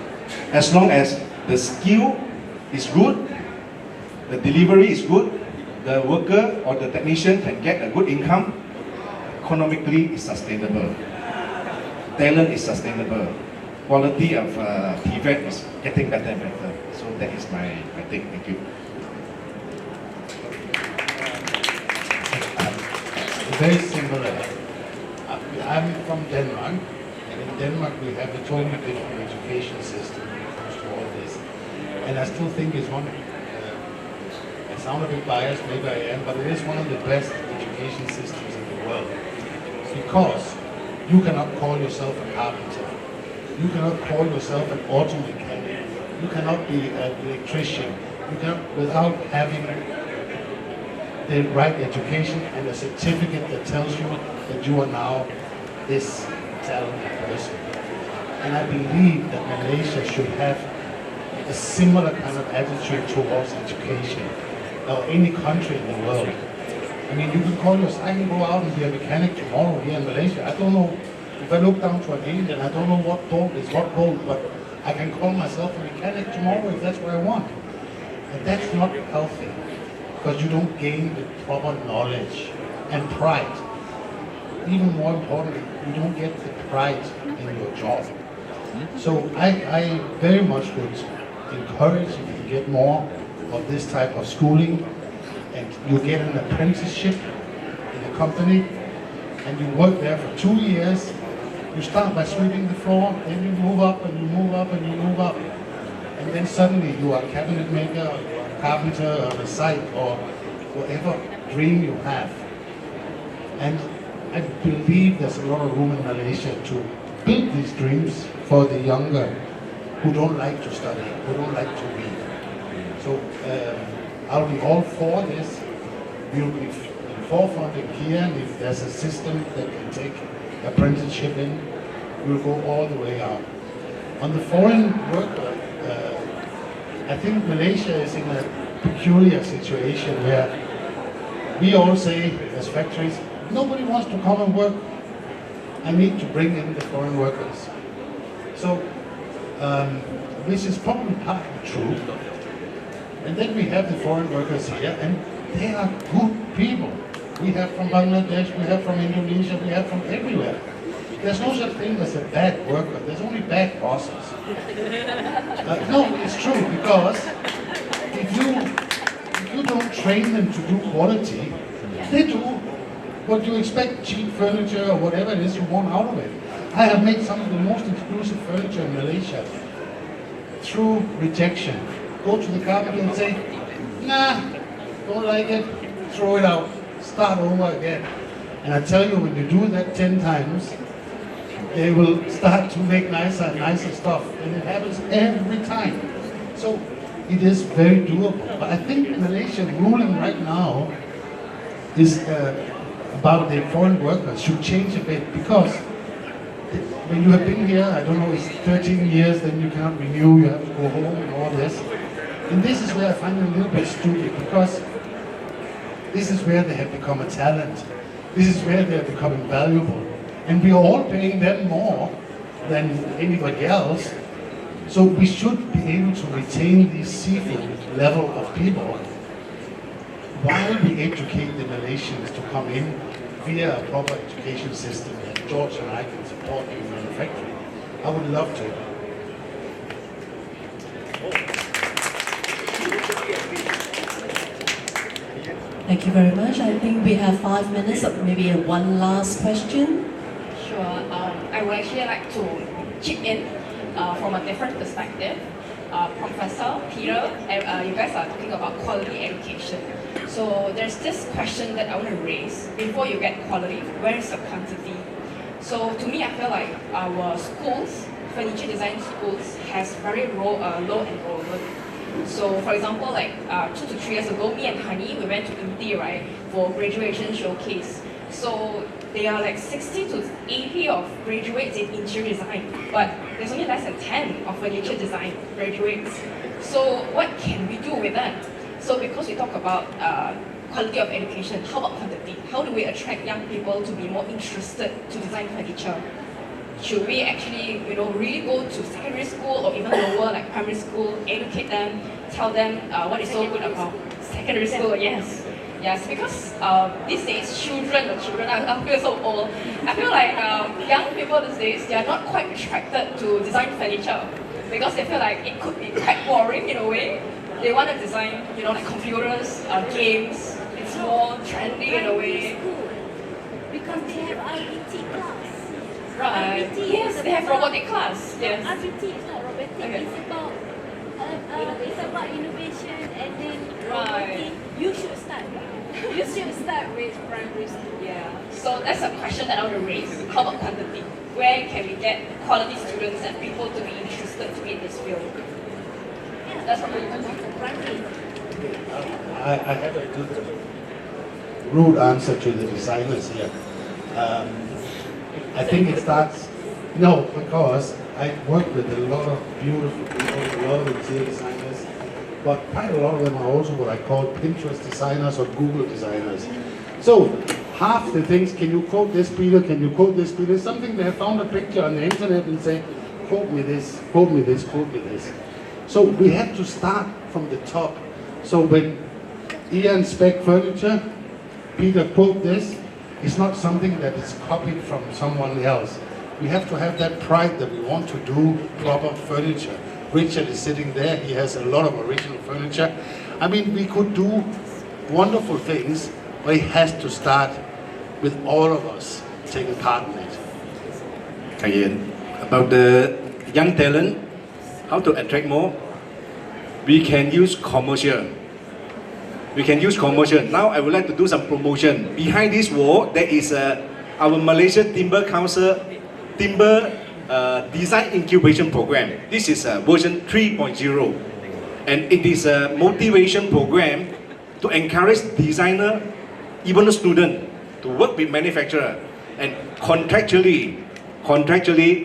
as long as the skill is good, the delivery is good, the worker or the technician can get a good income, economically it's sustainable. Talent is sustainable. Quality of TVET is getting better and better. So that is my take. Thank you. Very similar. I'm from Denmark, and in Denmark we have a totally different education system when it comes to all this. And I still think it's one, I sound a bit biased, maybe I am, but it is one of the best education systems in the world. Because you cannot call yourself a carpenter, you cannot call yourself an auto mechanic, you cannot be an electrician, you cannot, without having the right education and a certificate that tells you that you are now this talented person. And I believe that Malaysia should have a similar kind of attitude towards education, or any country in the world. I mean, you can call yourself, I can go out and be a mechanic tomorrow here in Malaysia. I don't know, if I look down to an Indian, I don't know what bolt is what bolt, but I can call myself a mechanic tomorrow if that's what I want. And that's not healthy, because you don't gain the proper knowledge and pride. Even more importantly, you don't get the pride in your job. So I very much would encourage if you get more of this type of schooling, and you get an apprenticeship in a company, and you work there for 2 years. You start by sweeping the floor, then you move up and you move up and you move up. And then suddenly you are a cabinet maker, or you are a carpenter on a site, or whatever dream you have. And I believe there's a lot of room in Malaysia to build these dreams for the younger who don't like to study, who don't like to read. So I'll be all for this. We'll be in forefront in here, and if there's a system that can take apprenticeship in, we'll go all the way out. On the foreign worker, I think Malaysia is in a peculiar situation where we all say, as factories, nobody wants to come and work. I need to bring in the foreign workers. So which is probably partly true. And then we have the foreign workers here, and they are good people. We have from Bangladesh, we have from Indonesia, we have from everywhere. There's no such thing as a bad worker, there's only bad bosses. No, it's true, because if you don't train them to do quality, they do what you expect, cheap furniture or whatever it is you want out of it. I have made some of the most exclusive furniture in Malaysia through rejection. Go to the carpenter and say, nah, don't like it, throw it out, start over again. And I tell you, when you do that 10 times, they will start to make nicer and nicer stuff. And it happens every time. So it is very doable. But I think Malaysia ruling right now is about the foreign workers should change a bit, because when you have been here, I don't know, it's 13 years, then you cannot renew, you have to go home and all this. And this is where I find it a little bit stupid, because this is where they have become a talent. This is where they are becoming valuable. And we are all paying them more than anybody else. So we should be able to retain this seafood level of people while we educate the Malaysians to come in via a proper education system that George and I can support in manufacturing. I would love to. Thank you very much. I think we have 5 minutes, maybe one last question. Sure. I would actually like to chip in from a different perspective. Professor Peter, you guys are talking about quality education. So there's this question that I want to raise. Before you get quality, where is the quantity? So to me, I feel like our schools, furniture design schools, has very low enrollment. So for example, like 2 to 3 years ago, me and Honey, we went to India, right, for graduation showcase. So there are like 60 to 80 of graduates in interior design, but there's only less than 10 of furniture design graduates. So what can we do with that? So because we talk about quality of education, how about quantity? How do we attract young people to be more interested to design furniture? Should we actually, really go to secondary school or even lower, like primary school, educate them, tell them what is so good about secondary school? Yes, because these days, children, I feel so old. I feel like young people these days, they are not quite attracted to design furniture because they feel like it could be quite boring in a way. They want to design, like computers, games. It's more trendy in a way. Because they have RBT class. Right. RBT Yes, they have robotic class. Yes. RBT is not robotic. Okay. It's about innovation, and then Right. you should start. You should start with primary school. Yeah. So that's a question that I want to raise. How about quantity? Where can we get quality students and people to be interested to be in this field? Yeah, That's what we want. primary. I have a good rude answer to the designers here. I think it starts, no, because I work with a lot of beautiful people, a lot of interior designers, but quite a lot of them are also what I call Pinterest designers or Google designers. So half the things, can you quote this, Peter? Can you quote this, Peter? Something they have found a picture on the internet and say, quote me this, quote me this, quote me this. So we have to start from the top. So when Ian spec furniture, Peter quote this, it's not something that is copied from someone else. We have to have that pride that we want to do proper furniture. Richard is sitting there, he has a lot of original furniture. I mean, we could do wonderful things, but it has to start with all of us taking part in it. Again, about the young talent, how to attract more? We can use commercial. Now I would like to do some promotion. Behind this wall, there is our Malaysian Timber Council TIMB3R Design Incubator Programme. This is version 3.0, and it is a motivation program to encourage designer, even a student, to work with manufacturer. And contractually,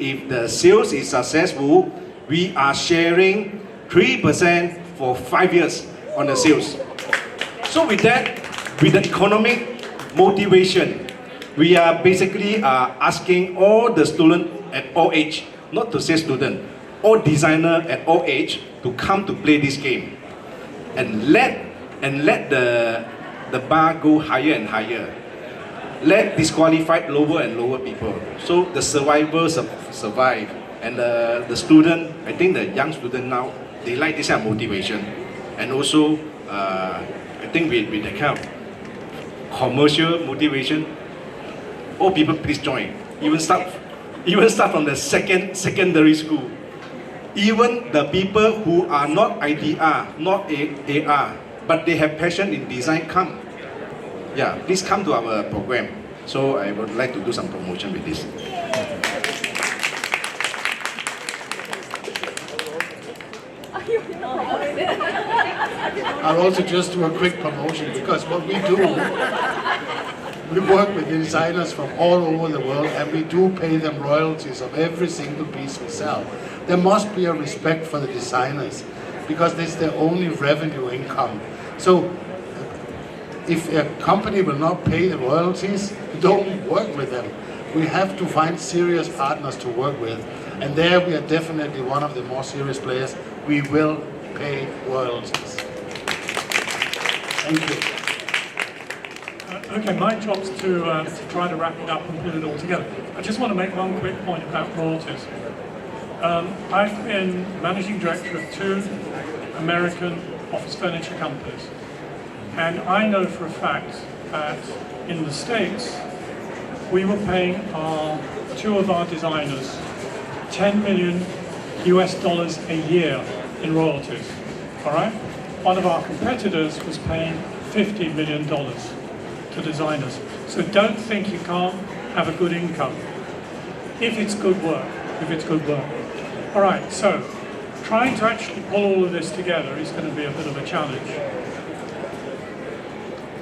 if the sales is successful, we are sharing 3% for 5 years on the sales. So with that, with the economic motivation, we are basically asking all the students at all age, not to say student, all designer at all age to come to play this game, and let the bar go higher and higher. Let disqualified lower and lower people. So the survivors survive, and the student, I think the young student now, they like this kind of motivation, and also I think with the kind of commercial motivation, all people please join. Even start from the secondary school. Even the people who are not IDR, not AR, but they have passion in design, come. Yeah, please come to our program. So I would like to do some promotion with this. I'll also just do a quick promotion, because what we do, we work with designers from all over the world, and we do pay them royalties of every single piece we sell. There must be a respect for the designers, because it's their only revenue income. So if a company will not pay the royalties, don't work with them. We have to find serious partners to work with, and there we are definitely one of the more serious players. We will pay royalties. Thank you. Okay, my job's to try to wrap it up and put it all together. I just want to make one quick point about royalties. I've been managing director of 2 American office furniture companies, and I know for a fact that in the States we were paying 2 of our designers $10 million US a year in royalties. All right? One of our competitors was paying $50 million to designers. So don't think you can't have a good income if it's good work. All right, so trying to actually pull all of this together is going to be a bit of a challenge.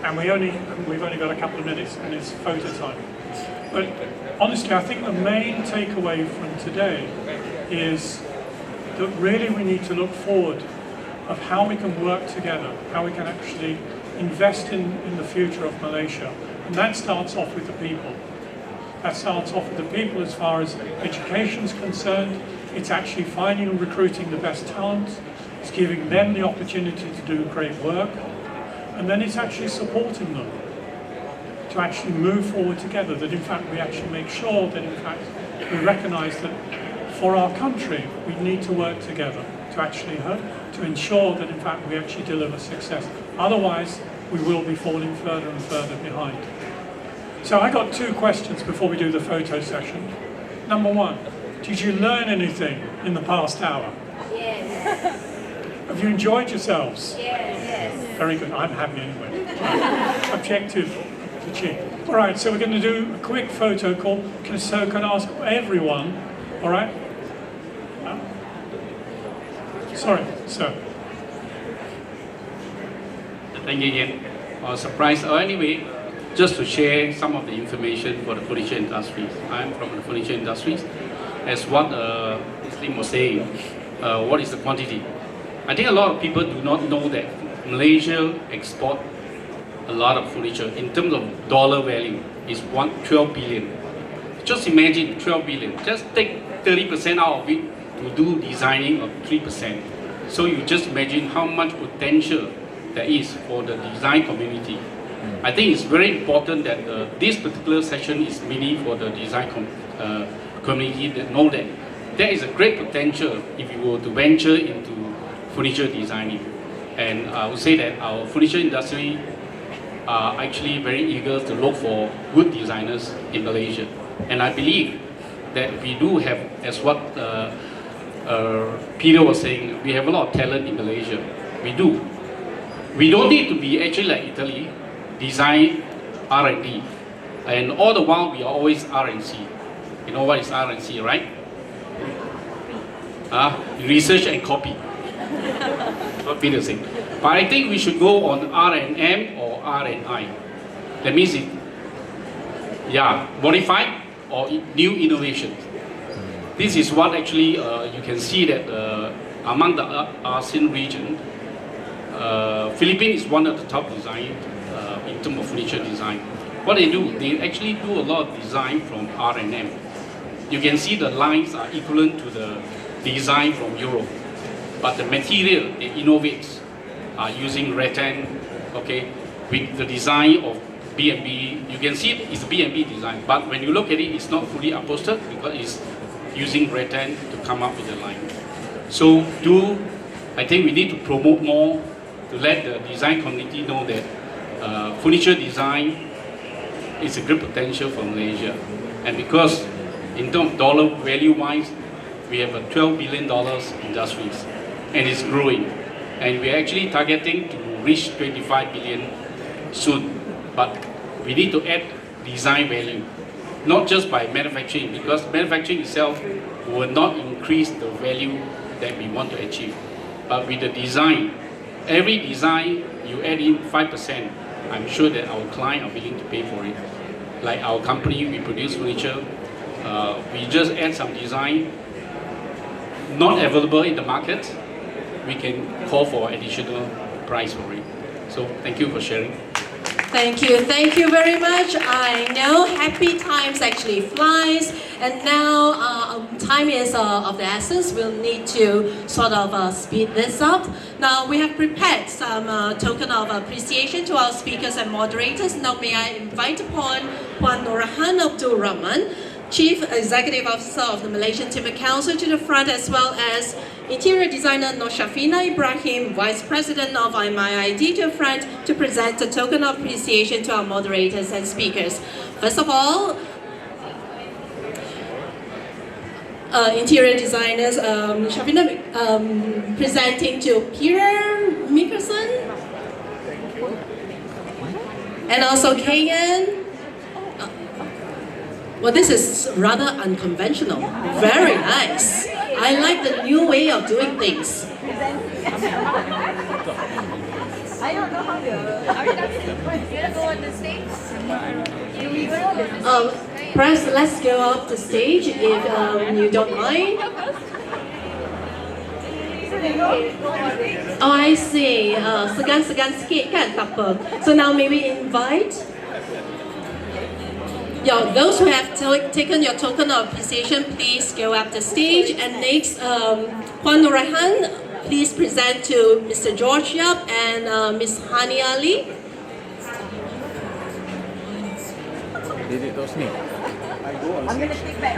And we've only got a couple of minutes, and it's photo time. But honestly, I think the main takeaway from today is that really we need to look forward of how we can work together, how we can actually invest in the future of Malaysia. And that starts off with the people. That starts off with the people as far as education is concerned. It's actually finding and recruiting the best talent. It's giving them the opportunity to do great work. And then it's actually supporting them to actually move forward together, that in fact we actually make sure that in fact we recognize that for our country we need to work together to actually to ensure that in fact we actually deliver success. Otherwise we will be falling further and further behind. So I got 2 questions before we do the photo session. Number 1, did you learn anything in the past hour? Yes. Have you enjoyed yourselves? Yes. Very good, I'm happy anyway. Objective achieved. All right, so we're going to do a quick photo call. So can I ask everyone, all right? Sorry, sir. Thank you again. Surprise. Anyway, just to share some of the information for the furniture industry. I'm from the furniture industries. As what Muslim was saying, what is the quantity? I think a lot of people do not know that Malaysia export a lot of furniture. In terms of dollar value, is 12 billion. Just imagine 12 billion. Just take 30% out of it to do designing of 3%. So you just imagine how much potential there is for the design community. I think it's very important that this particular session is mainly for the design community that know that there is a great potential if you were to venture into furniture designing. And I would say that our furniture industry are actually very eager to look for good designers in Malaysia. And I believe that we do have, as what Peter was saying, we have a lot of talent in Malaysia. We do. We don't need to be actually like Italy, design R&D. And all the while we are always R&C. You know what is R&C, right? Research and copy. Not be the same. But I think we should go on R&M or R&I. That means modified or new innovations. This is what actually you can see that among the ASEAN region, Philippines is one of the top design in terms of furniture design. What they do, they actually do a lot of design from R&M. You can see the lines are equivalent to the design from Europe, but the material they innovate are using rattan, okay, with the design of B&B. You can see it's a B&B design, but when you look at it, it's not fully upholstered because it's using rattan to come up with the line. So I think we need to promote more to let the design community know that furniture design is a great potential for Malaysia. And because in terms of dollar value wise, we have a $12 billion industries and it's growing. And we're actually targeting to reach 25 billion soon. But we need to add design value, not just by manufacturing, because manufacturing itself will not increase the value that we want to achieve. But with the design, every design you add in 5%, I'm sure that our client are willing to pay for it. Like our company, we produce furniture, we just add some design, not available in the market, we can call for additional price for it. So thank you for sharing. Thank you very much. I know happy times actually flies, and now time is of the essence. We'll need to sort of speed this up. Now we have prepared some token of appreciation to our speakers and moderators. Now may I invite upon Puan Norahan Abdul Rahman, Chief Executive Officer of the Malaysian Timber Council, to the front, as well as interior designer Noshafina Ibrahim, Vice President of MIID, to the front to present a token of appreciation to our moderators and speakers. First of all, interior designers Shafina presenting to Peter Mickelson, and also Kayan. Well, this is rather unconventional. Very nice. I like the new way of doing things. I don't know how to. Are you gonna go on the stage? Perhaps let's go up the stage if you don't mind. Oh, I see. Segan sikit kan, tak apa. So now maybe invite. Those who have taken your token of appreciation, please go up the stage. And next, Puan Norahan, please present to Mr. George Yap and Ms. Hani Ali. I'm gonna take back.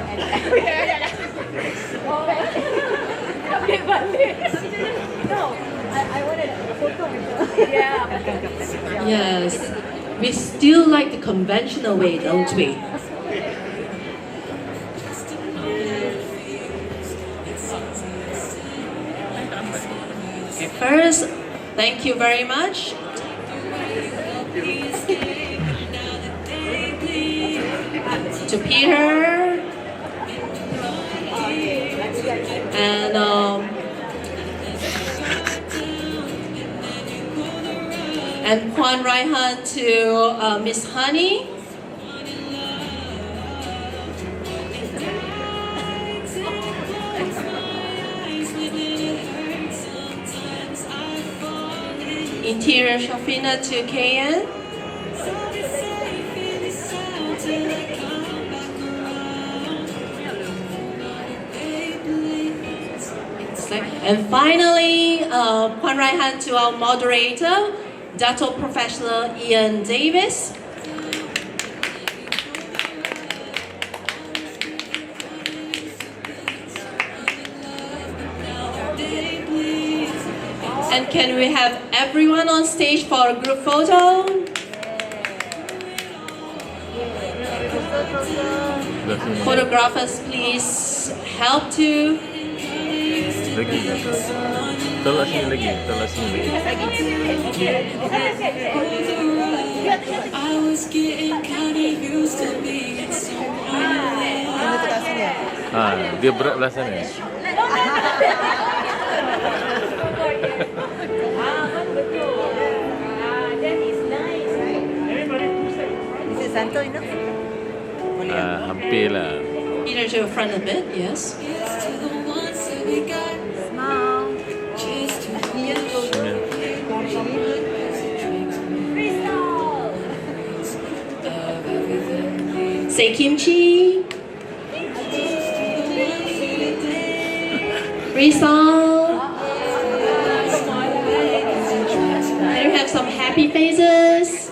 No, I wanted a photo with her. Yeah. Yes. We still like the conventional way, don't we? Okay, first, thank you very much. To Peter. And Puan Raihan to Miss Hani. Interior Shafina to Kayan. And finally, Puan Raihan to our moderator, Dato Professional Ian Davis. And can we have everyone on stage for a group photo? Photographers, please help to. Telah sini lagi. Dia berat belah sana. Is it Santo enough? Hampir lah. Peter to the front a bit, yes. Smile. Say kimchi. Rizal. Can you have some happy faces?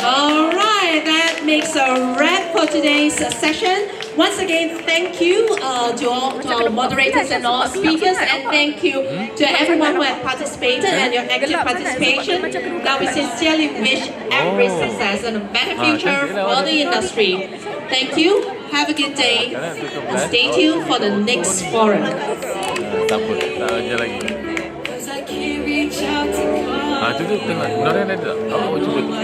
Alright, that makes a wrap for today's session. Once again, thank you to our moderators and all speakers, and thank you to everyone who has participated and your active participation. Now we sincerely wish every success and a better future for the industry. Thank you, have a good day, and stay tuned for the next forum. Tak apa, tak ajar lagi. Tutup tengok. Nora ada tak? Awak cuba tu.